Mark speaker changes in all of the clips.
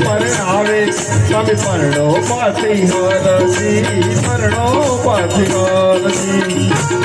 Speaker 1: પરણાવે તમે પરણો પાછી હરજી પરણો પાછી હરજી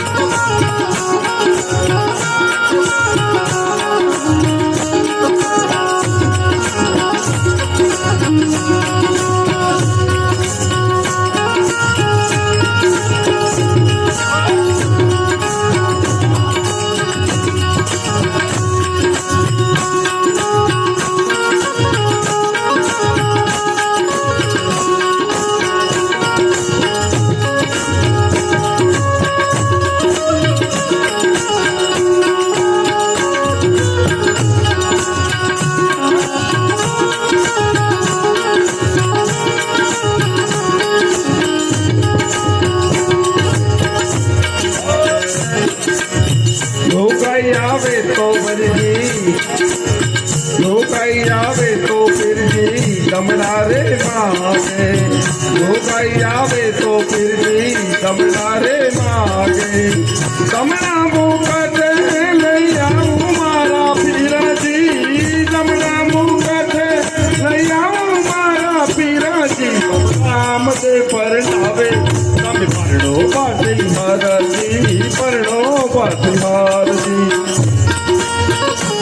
Speaker 1: आवे तो बरजी लोकाई आवे तो फिर जी दमड़ा रे मागे लोकाई आवे तो फिर जी दमड़ा रे मागे दमड़ा मुकट नहीं आऊं मारा पीरा जी दमड़ा मुकट नहीं आऊं मारा पीरा जी राम दे परणावे तम परणो पासी हरजी परणो पासी